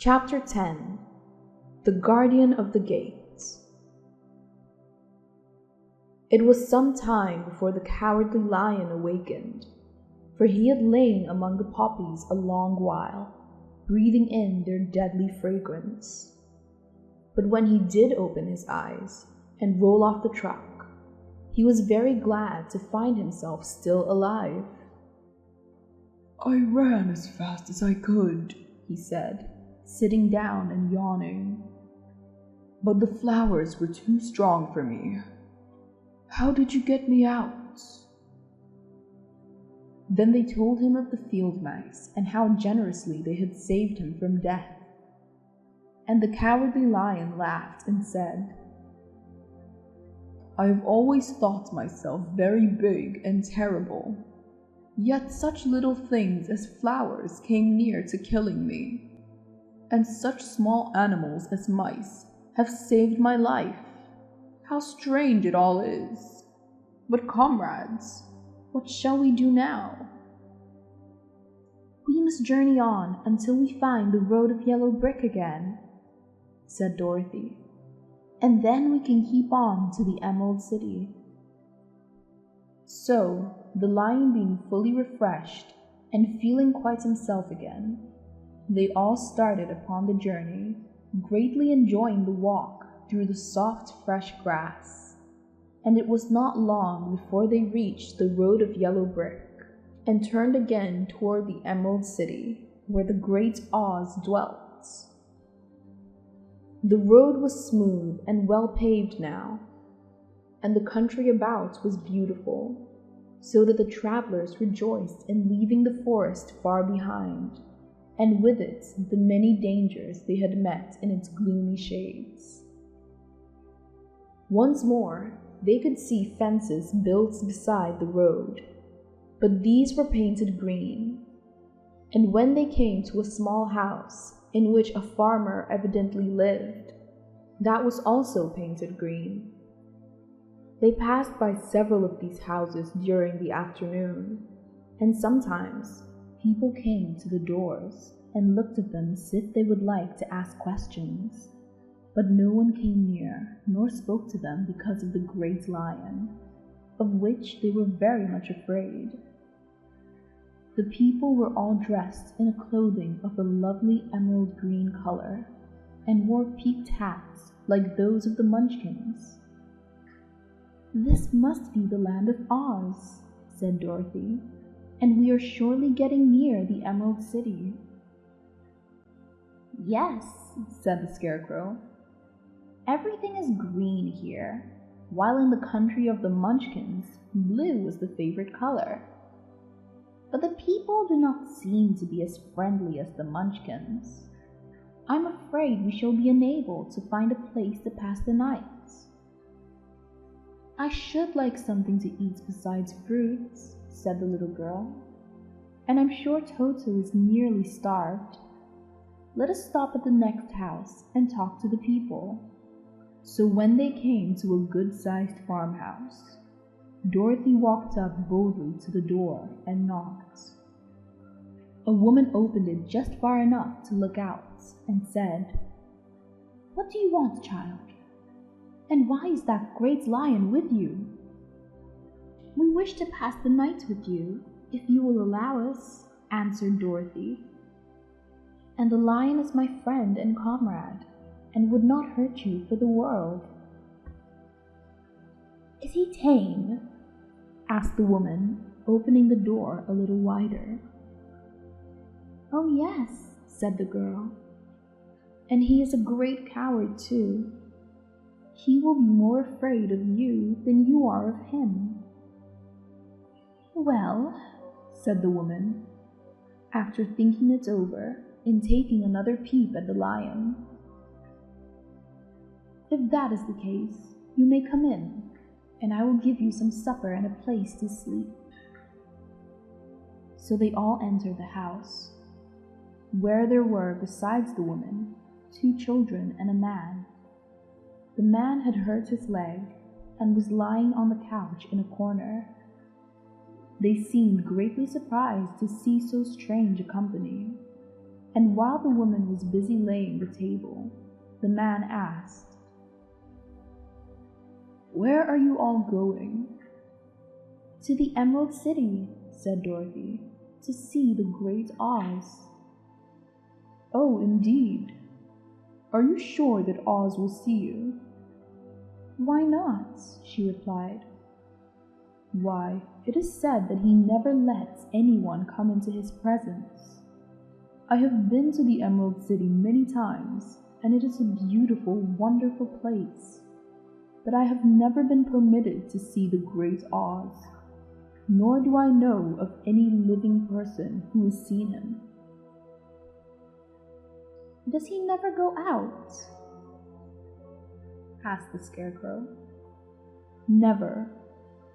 Chapter 10. The Guardian of the Gates. It was some time before the Cowardly Lion awakened, for he had lain among the poppies a long while, breathing in their deadly fragrance. But when he did open his eyes and roll off the truck, he was very glad to find himself still alive. "I ran as fast as I could," he said, sitting down and yawning. "But the flowers were too strong for me. How did you get me out?" Then they told him of the field mice and how generously they had saved him from death. And the Cowardly Lion laughed and said, "I have always thought myself very big and terrible, yet such little things as flowers came near to killing me, and such small animals as mice have saved my life. How strange it all is! But comrades, what shall we do now?" "We must journey on until we find the road of yellow brick again," said Dorothy, "and then we can keep on to the Emerald City." So, the lion being fully refreshed and feeling quite himself again, they all started upon the journey, greatly enjoying the walk through the soft, fresh grass. And it was not long before they reached the road of yellow brick and turned again toward the Emerald City, where the great Oz dwelt. The road was smooth and well paved now, and the country about was beautiful, so that the travelers rejoiced in leaving the forest far behind, and with it the many dangers they had met in its gloomy shades. Once more they could see fences built beside the road, but these were painted green, and when they came to a small house in which a farmer evidently lived, that was also painted green. They passed by several of these houses during the afternoon, and sometimes people came to the doors and looked at them as if they would like to ask questions, but no one came near nor spoke to them because of the great lion, of which they were very much afraid. The people were all dressed in a clothing of a lovely emerald green color, and wore peaked hats like those of the Munchkins. "This must be the land of Oz," said Dorothy, "and we are surely getting near the Emerald City." "Yes," said the Scarecrow. "Everything is green here, while in the country of the Munchkins, blue is the favorite color. But the people do not seem to be as friendly as the Munchkins. I'm afraid we shall be unable to find a place to pass the night." "I should like something to eat besides fruits," said the little girl, "and I'm sure Toto is nearly starved. Let us stop at the next house and talk to the people." So when they came to a good-sized farmhouse, Dorothy walked up boldly to the door and knocked. A woman opened it just far enough to look out and said, "What do you want, child? And why is that great lion with you?" "We wish to pass the night with you, if you will allow us," answered Dorothy. "And the lion is my friend and comrade, and would not hurt you for the world." "Is he tame?" asked the woman, opening the door a little wider. "Oh yes," said the girl, "and he is a great coward too. He will be more afraid of you than you are of him." "Well," said the woman, after thinking it over and taking another peep at the lion, "if that is the case, you may come in, and I will give you some supper and a place to sleep." So they all entered the house, where there were, besides the woman, 2 children and a man. The man had hurt his leg and was lying on the couch in a corner. They seemed greatly surprised to see so strange a company, And while the woman was busy laying the table, the man asked, "Where are you all going?" "To the Emerald City," said Dorothy, "to see the Great Oz." "Oh, indeed. Are you sure that Oz will see you?" "Why not?" she replied. "Why, "It is said that he never lets anyone come into his presence. I have been to the Emerald City many times, and it is a beautiful, wonderful place. But I have never been permitted to see the Great Oz, nor do I know of any living person who has seen him." "Does he never go out?" asked the Scarecrow. "Never.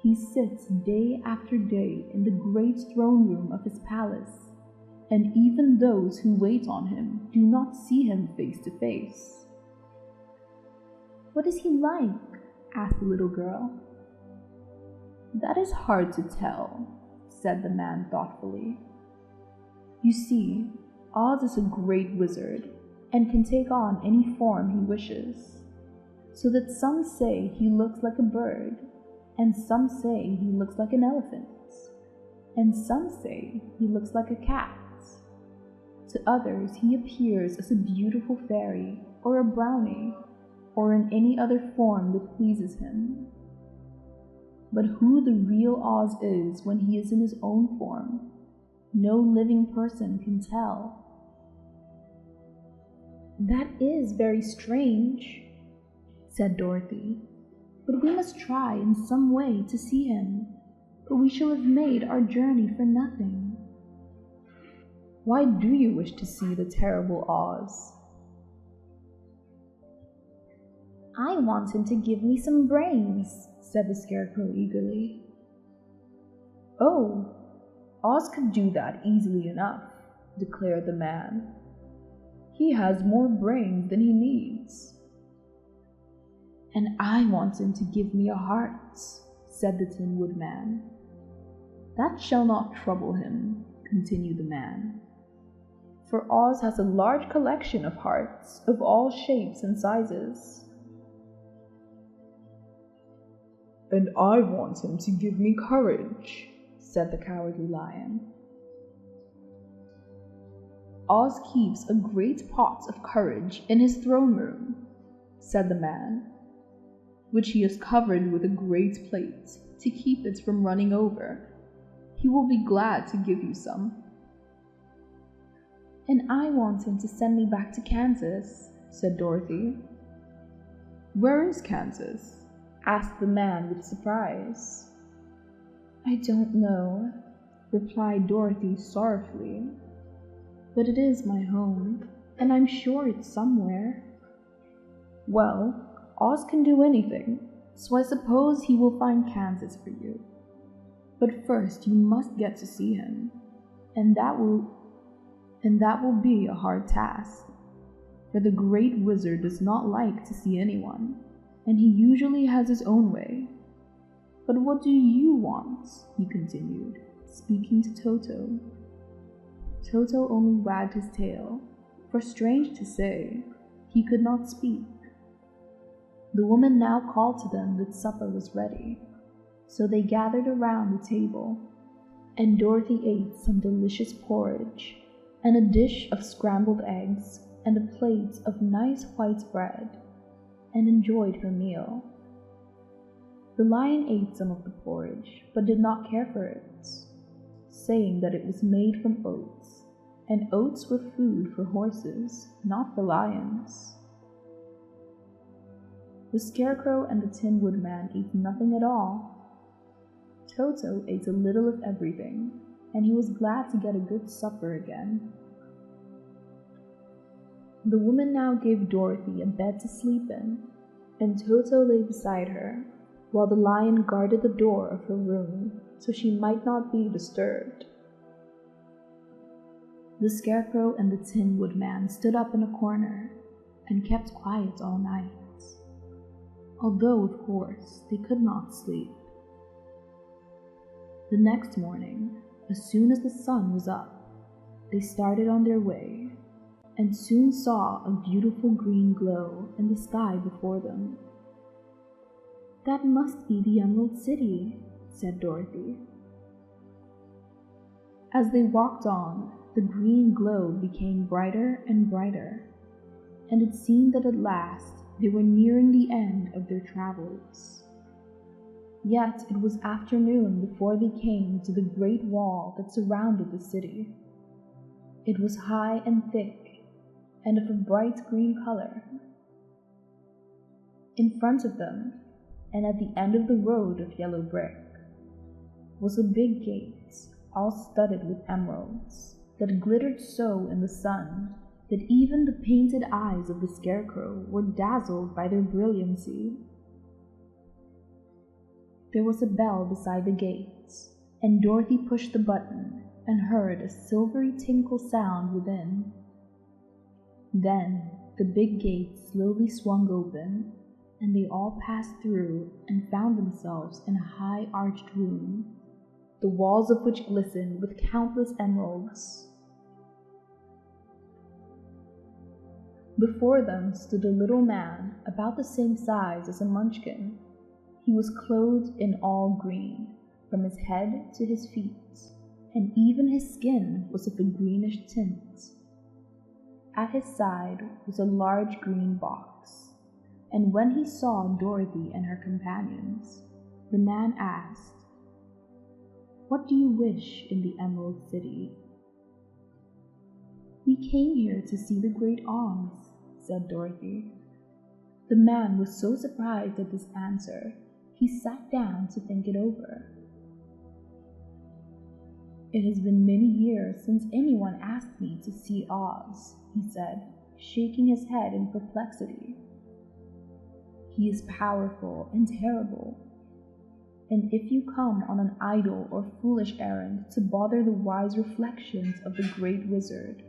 He sits day after day in the great throne room of his palace, and even those who wait on him do not see him face to face." "What is he like?" asked the little girl. "That is hard to tell," said the man thoughtfully. "You see, Oz is a great wizard and can take on any form he wishes, so that some say he looks like a bird, and some say he looks like an elephant, and some say he looks like a cat. To others he appears as a beautiful fairy or a brownie, or in any other form that pleases him. But who the real Oz is when he is in his own form, no living person can tell." "That is very strange," said Dorothy. "But we must try in some way to see him, or we shall have made our journey for nothing." "Why do you wish to see the terrible Oz?" "I want him to give me some brains," said the Scarecrow eagerly. "Oh, Oz could do that easily enough," declared the man. "He has more brains than he needs." "And I want him to give me a heart," said the Tin Woodman. "That shall not trouble him," continued the man, "for Oz has a large collection of hearts of all shapes and sizes." "And I want him to give me courage," said the Cowardly Lion. "Oz keeps a great pot of courage in his throne room," said the man, "which he has covered with a great plate to keep it from running over. He will be glad to give you some." "And I want him to send me back to Kansas," said Dorothy. "Where is Kansas?" asked the man with surprise. "I don't know," replied Dorothy sorrowfully. "But it is my home, and I'm sure it's somewhere." "Well, Oz can do anything, so I suppose he will find Kansas for you. But first you must get to see him, and that will be a hard task, for the great wizard does not like to see anyone, and he usually has his own way. But what do you want?" he continued, speaking to Toto. Toto only wagged his tail, for strange to say, he could not speak. The woman now called to them that supper was ready, so they gathered around the table, and Dorothy ate some delicious porridge, and a dish of scrambled eggs, and a plate of nice white bread, and enjoyed her meal. The lion ate some of the porridge, but did not care for it, saying that it was made from oats, and oats were food for horses, not for lions. The Scarecrow and the Tin Woodman ate nothing at all. Toto ate a little of everything, and he was glad to get a good supper again. The woman now gave Dorothy a bed to sleep in, and Toto lay beside her, while the lion guarded the door of her room so she might not be disturbed. The Scarecrow and the Tin Woodman stood up in a corner and kept quiet all night, although, of course, they could not sleep. The next morning, as soon as the sun was up, they started on their way and soon saw a beautiful green glow in the sky before them. "That must be the Emerald City," said Dorothy. As they walked on, the green glow became brighter and brighter, and it seemed that at last they were nearing the end of their travels. Yet it was afternoon before they came to the great wall that surrounded the city. It was high and thick, and of a bright green color. In front of them, and at the end of the road of yellow brick, was a big gate, all studded with emeralds, that glittered so in the sun that even the painted eyes of the Scarecrow were dazzled by their brilliancy. There was a bell beside the gate, and Dorothy pushed the button and heard a silvery tinkle sound within. Then the big gate slowly swung open, and they all passed through and found themselves in a high arched room, the walls of which glistened with countless emeralds. Before them stood a little man about the same size as a munchkin. He was clothed in all green, from his head to his feet, and even his skin was of a greenish tint. At his side was a large green box, and when he saw Dorothy and her companions, the man asked, "What do you wish in the Emerald City?" "We came here to see the Great Oz," said Dorothy. The man was so surprised at this answer, he sat down to think it over. "It has been many years since anyone asked me to see Oz," he said, shaking his head in perplexity. "He is powerful and terrible, and if you come on an idle or foolish errand to bother the wise reflections of the great wizard,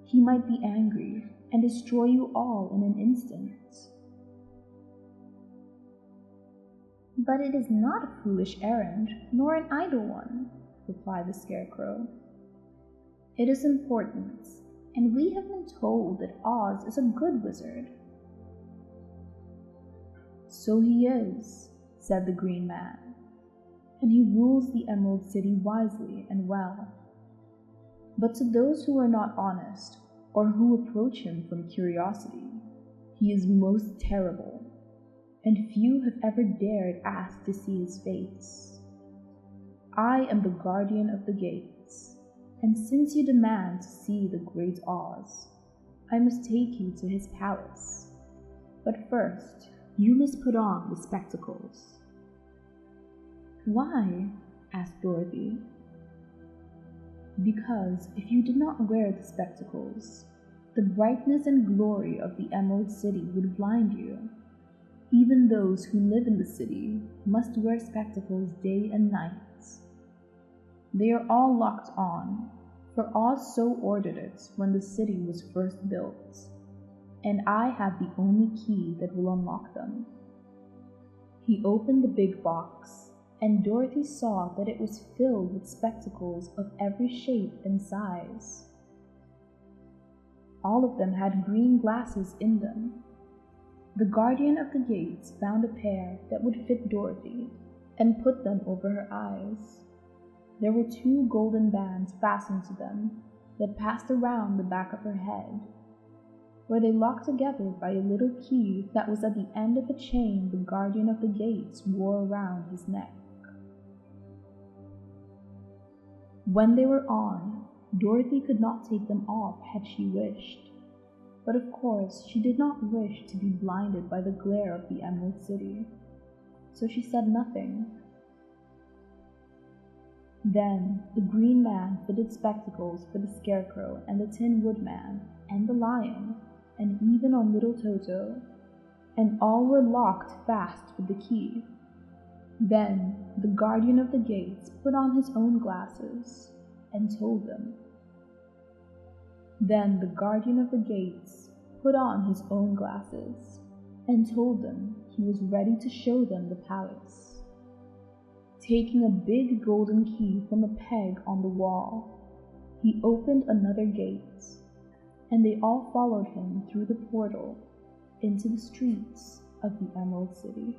he might be angry and destroy you all in an instant." "But it is not a foolish errand, nor an idle one," replied the Scarecrow. "It is important, and we have been told that Oz is a good wizard." "So he is," said the Green Man, "and he rules the Emerald City wisely and well. But to those who are not honest, or who approach him from curiosity, he is most terrible, and few have ever dared ask to see his face. I am the guardian of the gates, and since you demand to see the Great Oz, I must take you to his palace. But first, you must put on the spectacles." "Why?" asked Dorothy. "Because if you did not wear the spectacles, the brightness and glory of the Emerald City would blind you. Even those who live in the city must wear spectacles day and night. They are all locked on, for Oz so ordered it when the city was first built, and I have the only key that will unlock them." He opened the big box, and Dorothy saw that it was filled with spectacles of every shape and size. All of them had green glasses in them. The guardian of the gates found a pair that would fit Dorothy and put them over her eyes. There were 2 golden bands fastened to them that passed around the back of her head, where they locked together by a little key that was at the end of a chain the guardian of the gates wore around his neck. When they were on, Dorothy could not take them off had she wished, but of course she did not wish to be blinded by the glare of the Emerald City, so she said nothing. Then the Green Man fitted spectacles for the Scarecrow and the Tin Woodman and the Lion, and even on little Toto, and all were locked fast with the key. Then the guardian of the gates put on his own glasses and told them. Then the guardian of the gates put on his own glasses and told them he was ready to show them the palace. Taking a big golden key from a peg on the wall, he opened another gate, and they all followed him through the portal into the streets of the Emerald City.